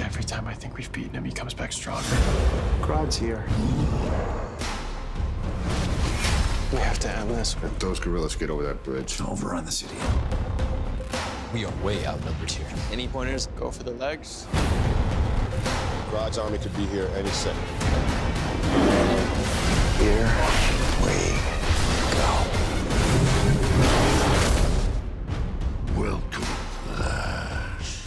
Every time I think we've beaten him, he comes back stronger. Grodd's here. We have to end this. If those gorillas get over that bridge, Over on the city. We are way outnumbered here. Any pointers? Go for the legs. Grodd's army could be here any second. Here we go. Welcome, Flash.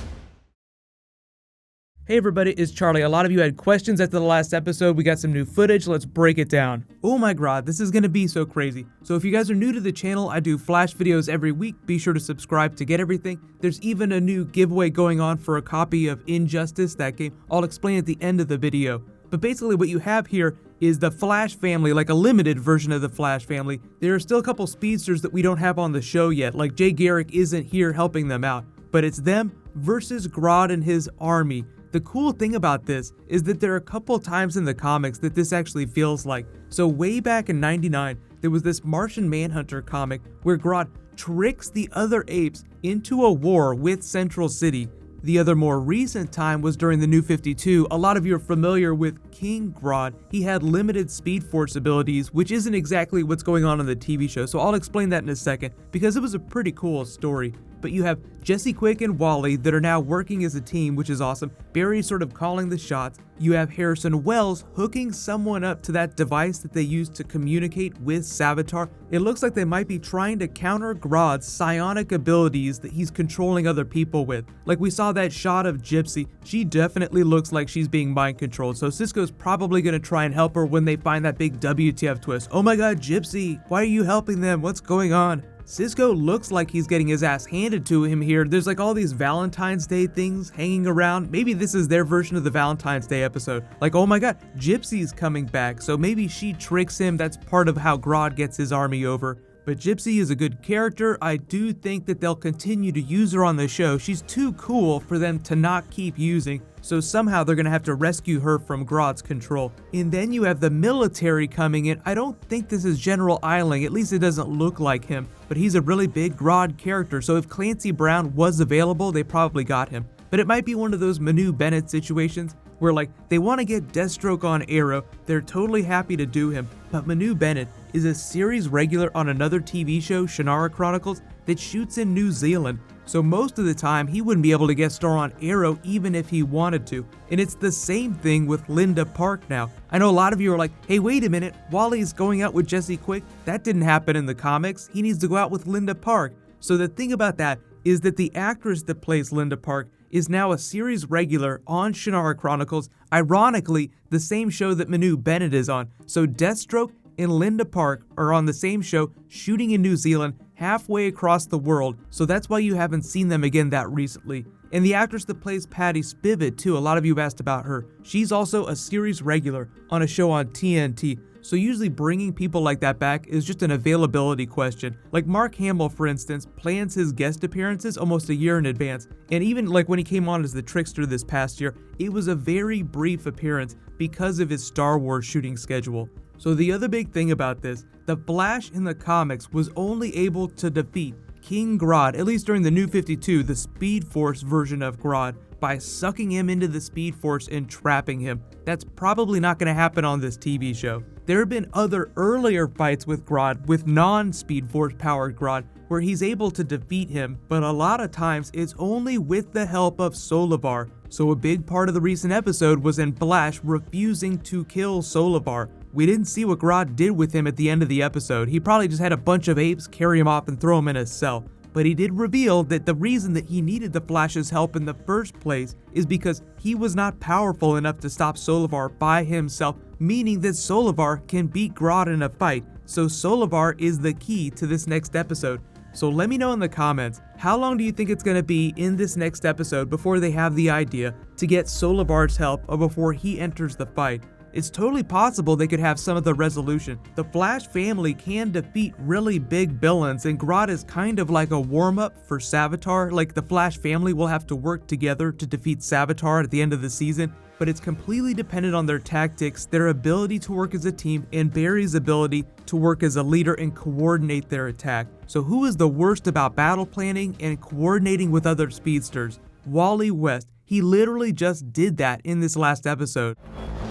Hey everybody, it's Charlie. A lot of you had questions after the last episode. We got some new footage. Let's break it down. Oh my god, this is gonna be so crazy. So if you guys are new to the channel, I do Flash videos every week. Be sure to subscribe to get everything. There's even a new giveaway going on for a copy of Injustice, that game. I'll explain at the end of the video. But basically what you have here is the Flash family, like a limited version of the Flash family. There are still a couple speedsters that we don't have on the show yet, like Jay Garrick isn't here helping them out. But it's them versus Grodd and his army. The cool thing about this is that there are a couple times in the comics that this actually feels like. So way back in '99, there was this Martian Manhunter comic where Grodd tricks the other apes into a war with Central City. The other more recent time was during the New 52. A lot of you are familiar with King Grodd. He had limited Speed Force abilities, which isn't exactly what's going on in the TV show, so I'll explain that in a second, because it was a pretty cool story. But you have Jesse Quick and Wally that are now working as a team, which is awesome. Barry's sort of calling the shots. You have Harrison Wells hooking someone up to that device that they use to communicate with Savitar. It looks like they might be trying to counter Grodd's psionic abilities that he's controlling other people with. Like we saw that shot of Gypsy. She definitely looks like she's being mind controlled, so Cisco's probably going to try and help her when they find that big WTF twist. Oh my god, Gypsy, why are you helping them? What's going on? Cisco looks like he's getting his ass handed to him here. There's like all these Valentine's Day things hanging around. Maybe this is their version of the Valentine's Day episode. Like, oh my god, Gypsy's coming back, so maybe she tricks him. That's part of how Grodd gets his army over. But Gypsy is a good character. I do think that they'll continue to use her on the show. She's too cool for them to not keep using, so somehow they're gonna have to rescue her from Grodd's control. And then you have the military coming in. I don't think this is General Eiling, at least it doesn't look like him, but he's a really big Grodd character, so if Clancy Brown was available, they probably got him. But it might be one of those Manu Bennett situations where like they want to get Deathstroke on Arrow, they're totally happy to do him, but Manu Bennett is a series regular on another TV show, Shannara Chronicles, that shoots in New Zealand, so most of the time he wouldn't be able to guest star on Arrow even if he wanted to. And it's the same thing with Linda Park now. I know a lot of you are like, hey wait a minute, Wally's going out with Jesse Quick? That didn't happen in the comics, he needs to go out with Linda Park. So the thing about that is that the actress that plays Linda Park is now a series regular on Shannara Chronicles, ironically the same show that Manu Bennett is on. So Deathstroke and Linda Park are on the same show, shooting in New Zealand, halfway across the world, so that's why you haven't seen them again that recently. And the actress that plays Patty Spivot too, a lot of you have asked about her. She's also a series regular on a show on TNT. So usually bringing people like that back is just an availability question. Like Mark Hamill, for instance, plans his guest appearances almost a year in advance. And even like when he came on as the Trickster this past year, it was a very brief appearance because of his Star Wars shooting schedule. So the other big thing about this, the Flash in the comics was only able to defeat King Grodd, at least during the New 52, the Speed Force version of Grodd, by sucking him into the Speed Force and trapping him. That's probably not going to happen on this TV show. There have been other earlier fights with Grodd, with non-Speed Force powered Grodd, where he's able to defeat him, but a lot of times it's only with the help of Solovar. So a big part of the recent episode was in Flash refusing to kill Solovar. We didn't see what Grodd did with him at the end of the episode. He probably just had a bunch of apes carry him off and throw him in a cell. But he did reveal that the reason that he needed the Flash's help in the first place is because he was not powerful enough to stop Solovar by himself, meaning that Solovar can beat Grodd in a fight. So Solovar is the key to this next episode. So let me know in the comments, how long do you think it's going to be in this next episode before they have the idea to get Solovar's help or before he enters the fight? It's totally possible they could have some of the resolution. The Flash family can defeat really big villains, and Grodd is kind of like a warm-up for Savitar. Like the Flash family will have to work together to defeat Savitar at the end of the season, but it's completely dependent on their tactics, their ability to work as a team, and Barry's ability to work as a leader and coordinate their attack. So who is the worst about battle planning and coordinating with other speedsters? Wally West. He literally just did that in this last episode.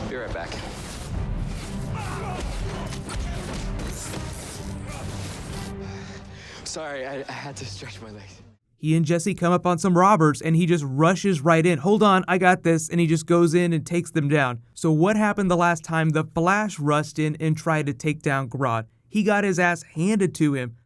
Be right back. Sorry, I had to stretch my legs. He and Jesse come up on some robbers and he just rushes right in. Hold on, I got this. And he just goes in and takes them down. So what happened the last time the Flash rushed in and tried to take down Grodd? He got his ass handed to him.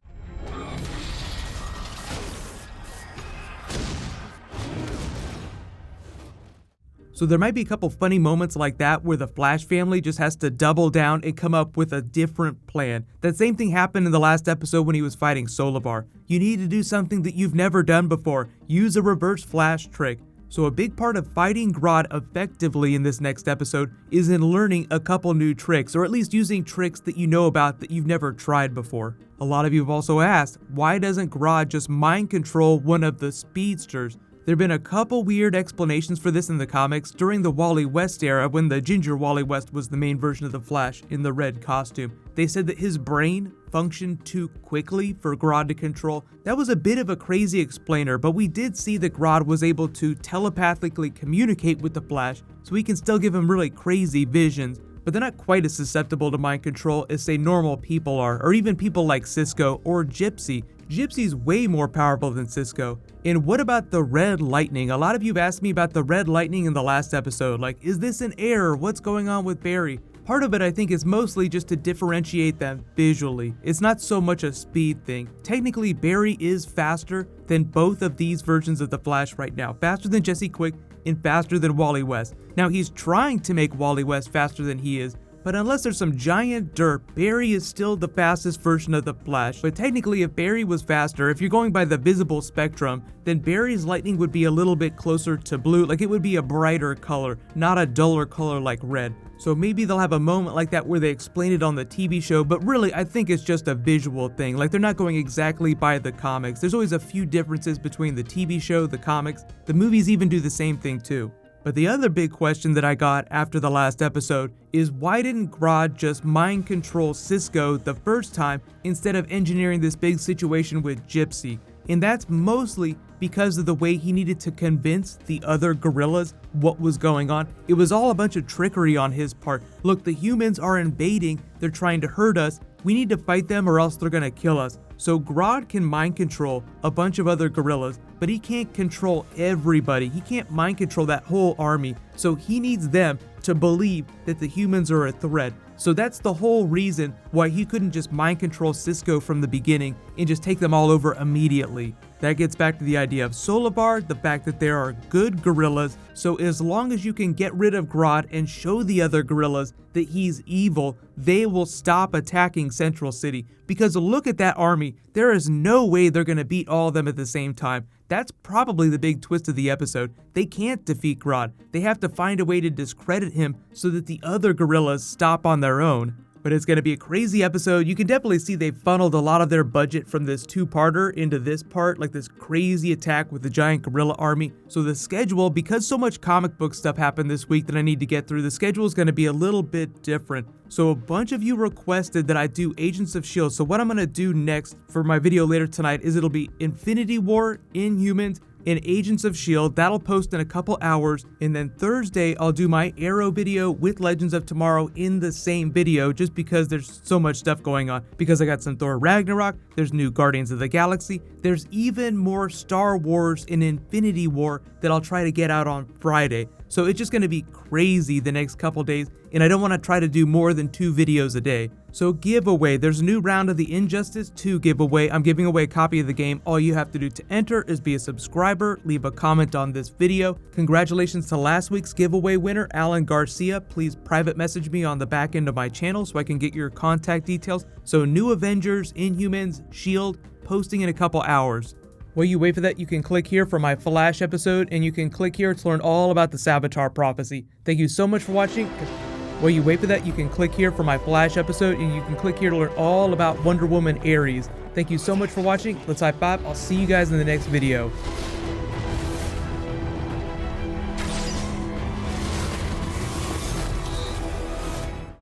So there might be a couple funny moments like that where the Flash family just has to double down and come up with a different plan. That same thing happened in the last episode when he was fighting Solovar. You need to do something that you've never done before. Use a reverse Flash trick. So a big part of fighting Grodd effectively in this next episode is in learning a couple new tricks, or at least using tricks that you know about that you've never tried before. A lot of you have also asked, why doesn't Grodd just mind control one of the speedsters? There have been a couple weird explanations for this in the comics during the Wally West era when the ginger Wally West was the main version of the Flash in the red costume. They said that his brain functioned too quickly for Grodd to control. That was a bit of a crazy explainer, but we did see that Grodd was able to telepathically communicate with the Flash, so he can still give him really crazy visions. But they're not quite as susceptible to mind control as, say, normal people are, or even people like Cisco or Gypsy. Gypsy's way more powerful than Cisco. And what about the Red Lightning? A lot of you have asked me about the Red Lightning in the last episode. Like, is this an error? What's going on with Barry? Part of it, I think, is mostly just to differentiate them visually. It's not so much a speed thing. Technically, Barry is faster than both of these versions of the Flash right now. Faster than Jesse Quick and faster than Wally West. Now, he's trying to make Wally West faster than he is, but unless there's some giant dirt, Barry is still the fastest version of the Flash. But technically, if Barry was faster, if you're going by the visible spectrum, then Barry's lightning would be a little bit closer to blue, like it would be a brighter color, not a duller color like red. So maybe they'll have a moment like that where they explain it on the TV show, but really I think it's just a visual thing. Like, they're not going exactly by the comics. There's always a few differences between the TV show, the comics. The movies even do the same thing too. But the other big question that I got after the last episode is, why didn't Grodd just mind control Cisco the first time instead of engineering this big situation with Gypsy? And that's mostly because of the way he needed to convince the other gorillas what was going on. It was all a bunch of trickery on his part. Look, the humans are invading, they're trying to hurt us, we need to fight them or else they're gonna kill us. So Grodd can mind control a bunch of other gorillas, but he can't control everybody. He can't mind control that whole army. So he needs them to believe that the humans are a threat. So that's the whole reason why he couldn't just mind control Cisco from the beginning and just take them all over immediately. That gets back to the idea of Solovar, the fact that there are good gorillas, so as long as you can get rid of Grodd and show the other gorillas that he's evil, they will stop attacking Central City. Because look at that army, there is no way they're going to beat all of them at the same time. That's probably the big twist of the episode. They can't defeat Grodd. They have to find a way to discredit him so that the other gorillas stop on their own. But it's going to be a crazy episode. You can definitely see they funneled a lot of their budget from this two-parter into this part, like this crazy attack with the giant gorilla army. So the schedule, because so much comic book stuff happened this week that I need to get through, the schedule is going to be a little bit different. So a bunch of you requested that I do Agents of S.H.I.E.L.D. So what I'm going to do next for my video later tonight is it'll be Infinity War, Inhumans, and Agents of S.H.I.E.L.D. That'll post in a couple hours, and then Thursday I'll do my Arrow video with Legends of Tomorrow in the same video, just because there's so much stuff going on. Because I got some Thor Ragnarok, there's new Guardians of the Galaxy, there's even more Star Wars and Infinity War that I'll try to get out on Friday. So it's just going to be crazy the next couple days, and I don't want to try to do more than 2 videos a day. So giveaway, there's a new round of the Injustice 2 giveaway. I'm giving away a copy of the game. All you have to do to enter is be a subscriber, leave a comment on this video. Congratulations to last week's giveaway winner, Alan Garcia. Please private message me on the back end of my channel so I can get your contact details. So new Avengers, Inhumans, S.H.I.E.L.D. posting in a couple hours. While you wait for that, you can click here for my Flash episode, and you can click here to learn all about the Savitar prophecy. Thank you so much for watching. While you wait for that, you can click here for my Flash episode, and you can click here to learn all about Wonder Woman Ares. Thank you so much for watching. Let's high five. I'll see you guys in the next video.